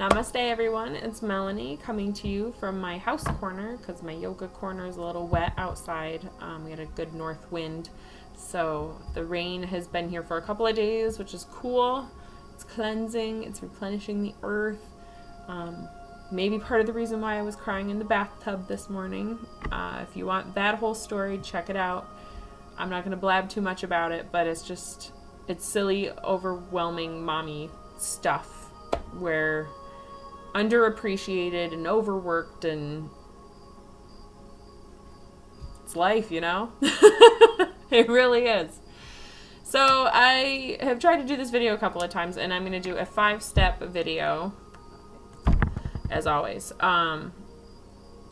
Namaste, everyone. It's Melanie coming to you from my house corner because my yoga corner is a little wet outside. We had a good north wind, so the rain has been here for a couple of days, which is cool. It's cleansing, it's replenishing the earth. Maybe part of the reason why I was crying in the bathtub this morning. If you want that whole story, check it out. I'm not going to blab too much about it, but it's silly, overwhelming mommy stuff where underappreciated and overworked, and it's life, you know? It really is. So I have tried to do this video a couple of times, and I'm going to do a 5-step video, as always, to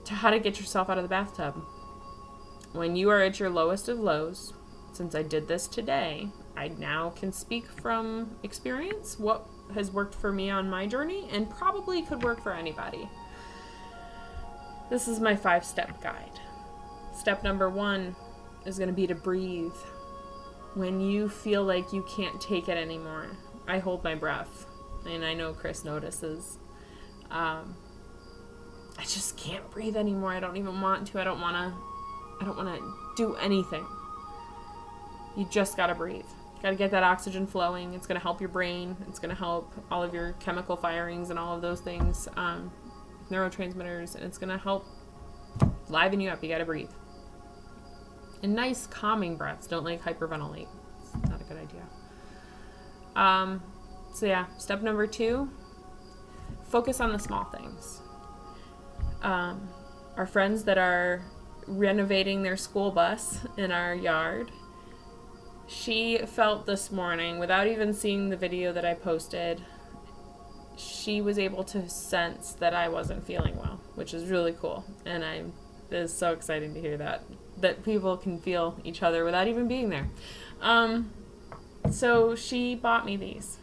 how to get yourself out of the bathtub. When you are at your lowest of lows, since I did this today, I now can speak from experience what has worked for me on my journey and probably could work for anybody. This is my 5-step guide. Step number 1 is going to be to breathe. When you feel like you can't take it anymore, I hold my breath, and I know Chris notices. I just can't breathe anymore. I don't even want to. I don't want to do anything. You just got to breathe. Got to get that oxygen flowing. It's going to help your brain. It's going to help all of your chemical firings and all of those things, neurotransmitters, and it's going to help liven you up. You got to breathe. And nice calming breaths. Don't hyperventilate. It's not a good idea. So yeah, step number 2, focus on the small things. Our friends that are renovating their school bus in our yard, she felt this morning, without even seeing the video that I posted, she was able to sense that I wasn't feeling well, which is really cool. And it is so exciting to hear that people can feel each other without even being there. So she bought me these.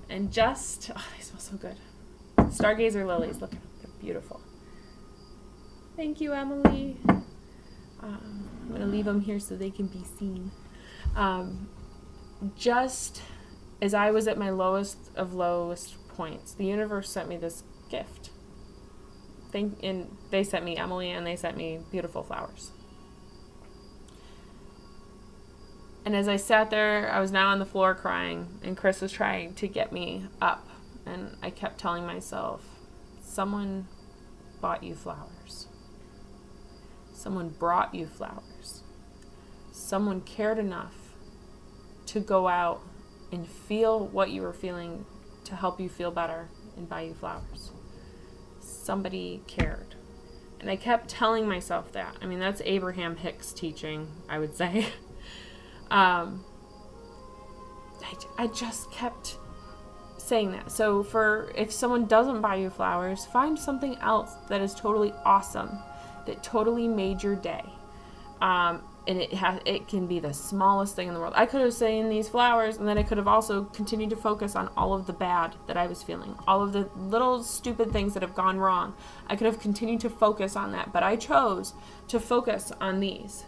And they smell so good. Stargazer lilies, look, they're beautiful. Thank you, Emily. I'm going to leave them here so they can be seen. Just as I was at my lowest of lowest points, the universe sent me this gift. And they sent me Emily, and they sent me beautiful flowers. And as I sat there, I was now on the floor crying, and Chris was trying to get me up. And I kept telling myself, someone bought you flowers. Someone brought you flowers. Someone cared enough to go out and feel what you were feeling to help you feel better and buy you flowers. Somebody cared. And I kept telling myself that. I mean, that's Abraham Hicks teaching, I would say. I just kept saying that. So if someone doesn't buy you flowers, find something else that is totally awesome, that totally made your day. And it can be the smallest thing in the world. I could have seen these flowers, and then I could have also continued to focus on all of the bad that I was feeling, all of the little stupid things that have gone wrong. I could have continued to focus on that, but I chose to focus on these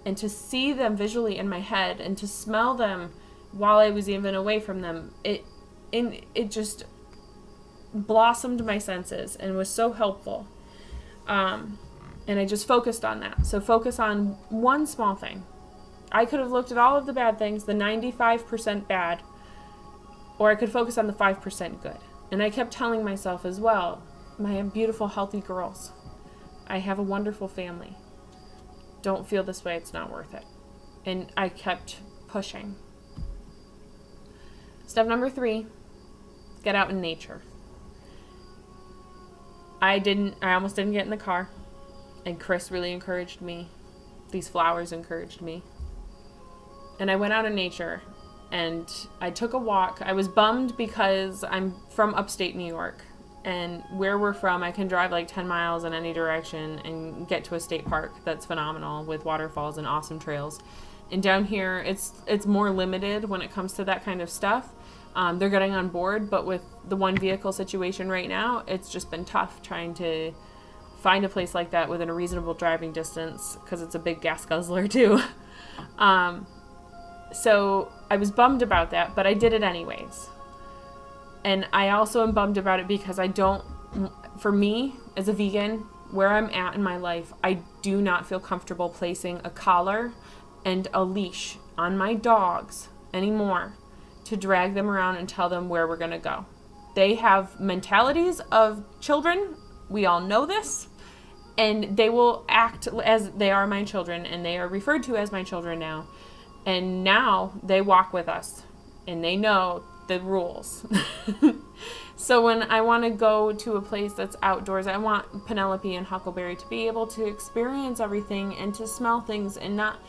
and to see them visually in my head and to smell them while I was even away from them. It just blossomed my senses and was so helpful. And I just focused on that. So focus on one small thing. I could have looked at all of the bad things, the 95% bad, or I could focus on the 5% good. And I kept telling myself as well, I have beautiful, healthy girls. I have a wonderful family. Don't feel this way. It's not worth it. And I kept pushing. Step number 3, get out in nature. I almost didn't get in the car. And Chris really encouraged me. These flowers encouraged me. And I went out in nature and I took a walk. I was bummed because I'm from upstate New York. And where we're from, I can drive 10 miles in any direction and get to a state park that's phenomenal with waterfalls and awesome trails. And down here, it's more limited when it comes to that kind of stuff. They're getting on board, but with the one vehicle situation right now, it's just been tough trying to find a place like that within a reasonable driving distance because it's a big gas guzzler too. So I was bummed about that, but I did it anyways. And I also am bummed about it because for me, as a vegan, where I'm at in my life, I do not feel comfortable placing a collar and a leash on my dogs anymore to drag them around and tell them where we're going to go. They have mentalities of children. We all know this. And they will act as they are my children, and they are referred to as my children now. And now they walk with us, and they know the rules. So when I want to go to a place that's outdoors, I want Penelope and Huckleberry to be able to experience everything and to smell things and not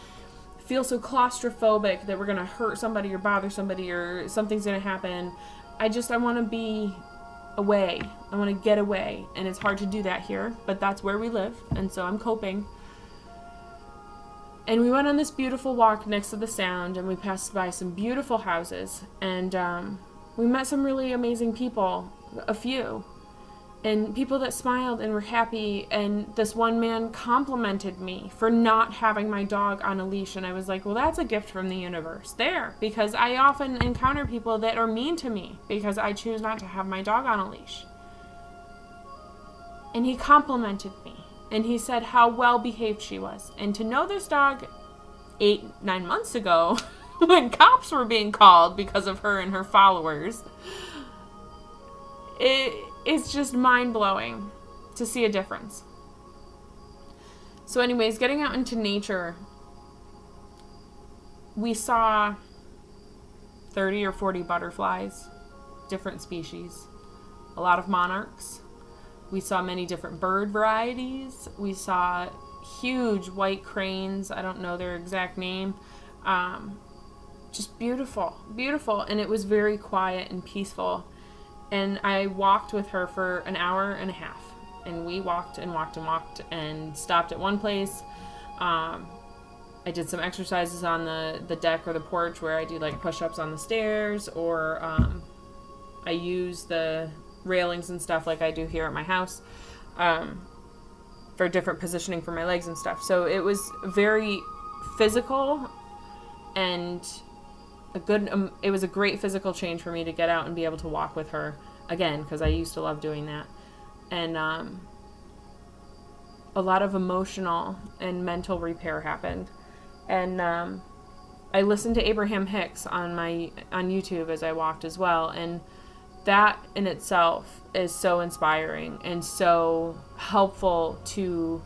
feel so claustrophobic that we're going to hurt somebody or bother somebody or something's going to happen. I want to be away. I want to get away. And it's hard to do that here, but that's where we live. And so I'm coping. And we went on this beautiful walk next to the Sound, and we passed by some beautiful houses. And we met some really amazing people, a few. And people that smiled and were happy. And this one man complimented me for not having my dog on a leash. And I was like, well, that's a gift from the universe there. Because I often encounter people that are mean to me because I choose not to have my dog on a leash. And he complimented me. And he said how well behaved she was. And to know this dog 8-9 months ago, when cops were being called because of her and her followers, it's just mind-blowing to see a difference. So anyways, getting out into nature, we saw 30 or 40 butterflies, different species, a lot of monarchs. We saw many different bird varieties. We saw huge white cranes. I don't know their exact name. Just beautiful, beautiful. And it was very quiet and peaceful. And I walked with her for an hour and a half. And we walked and walked and walked and stopped at one place. I did some exercises on the deck or the porch where I do like push-ups on the stairs, or I use the railings and stuff like I do here at my house for different positioning for my legs and stuff. So it was very physical, and it was a great physical change for me to get out and be able to walk with her again, because I used to love doing that. And a lot of emotional and mental repair happened. And I listened to Abraham Hicks on YouTube as I walked as well, and that in itself is so inspiring and so helpful to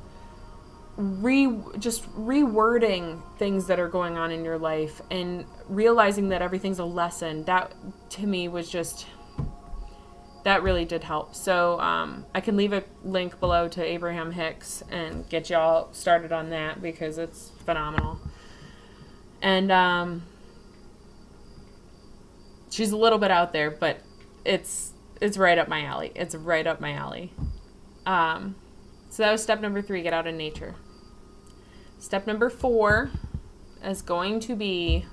just rewording things that are going on in your life and realizing that everything's a lesson. That to me was that really did help. So I can leave a link below to Abraham Hicks and get y'all started on that because it's phenomenal. And she's a little bit out there, but it's right up my alley. It's right up my alley. So that was step number 3, get out in nature. Step number 4 is going to be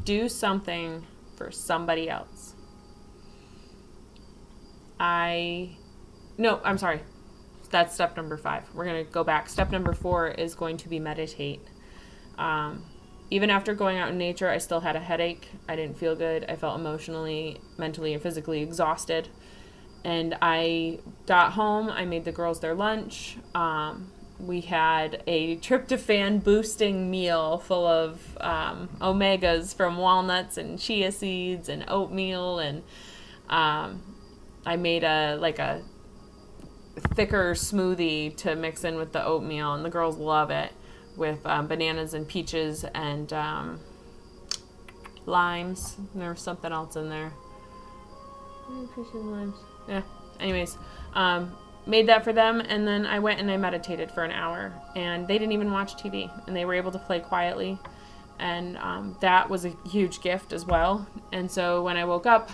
do something for somebody else. I'm sorry. That's step number 5. We're going to go back. Step number 4 is going to be meditate. Even after going out in nature, I still had a headache. I didn't feel good. I felt emotionally, mentally, and physically exhausted. And I got home. I made the girls their lunch. We had a tryptophan boosting meal full of omegas from walnuts and chia seeds and oatmeal. And I made a thicker smoothie to mix in with the oatmeal, and the girls love it, with bananas and peaches and limes. And there was something else in there. Peaches and limes. Yeah. Anyways, made that for them, and then I went and I meditated for an hour, and they didn't even watch TV, and they were able to play quietly, and that was a huge gift as well. And so when I woke up,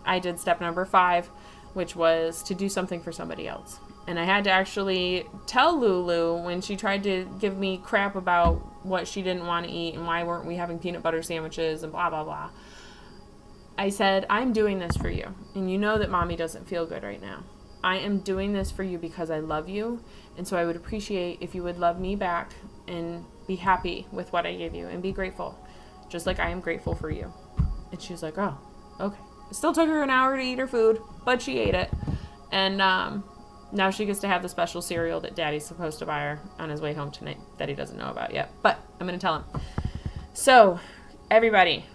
I did step number 5, which was to do something for somebody else. And I had to actually tell Lulu when she tried to give me crap about what she didn't want to eat and why weren't we having peanut butter sandwiches and blah, blah, blah. I said, I'm doing this for you. And you know that mommy doesn't feel good right now. I am doing this for you because I love you. And so I would appreciate if you would love me back and be happy with what I gave you and be grateful, just like I am grateful for you. And she was like, oh, okay. Still took her an hour to eat her food, but she ate it. And now she gets to have the special cereal that Daddy's supposed to buy her on his way home tonight that he doesn't know about yet. But I'm going to tell him. So, everybody,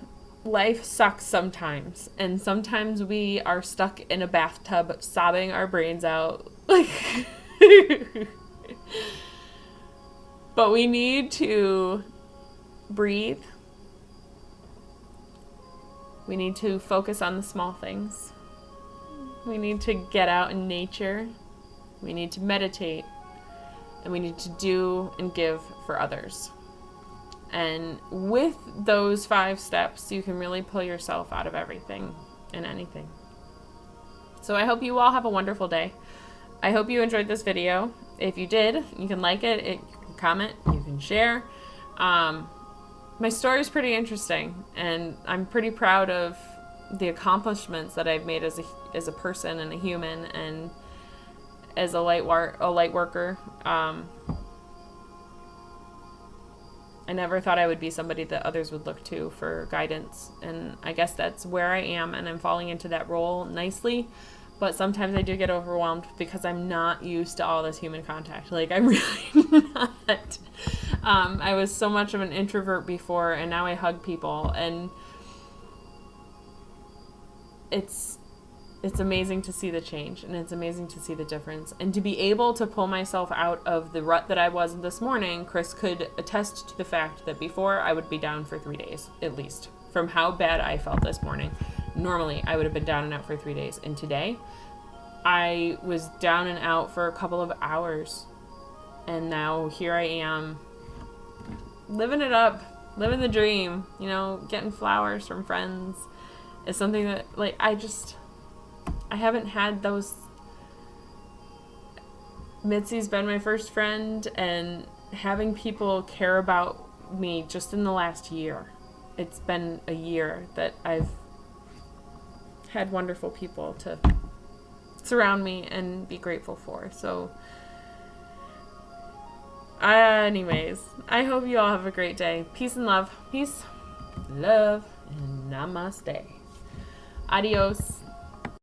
life sucks sometimes. And sometimes we are stuck in a bathtub sobbing our brains out. Like, but we need to breathe. We need to focus on the small things. We need to get out in nature. We need to meditate. And we need to do and give for others. And with those 5 steps, you can really pull yourself out of everything and anything. So I hope you all have a wonderful day. I hope you enjoyed this video. If you did, you can like it, you can comment, you can share. My story is pretty interesting, and I'm pretty proud of the accomplishments that I've made as a person and a human, and as a light worker. I never thought I would be somebody that others would look to for guidance, and I guess that's where I am, and I'm falling into that role nicely. But sometimes I do get overwhelmed because I'm not used to all this human contact. Like, I'm really not. I was so much of an introvert before, and now I hug people, and it's amazing to see the change, and it's amazing to see the difference. And to be able to pull myself out of the rut that I was this morning, Chris could attest to the fact that before I would be down for 3 days, at least, from how bad I felt this morning. Normally, I would have been down and out for 3 days. And today, I was down and out for a couple of hours. And now here I am, living it up, living the dream, you know, getting flowers from friends. Is something that, like, I haven't had those. Mitzi's been my first friend, and having people care about me just in the last year. It's been a year that I've had wonderful people to surround me and be grateful for. So, anyways, I hope you all have a great day. Peace and love. Peace, love, and namaste. Adios.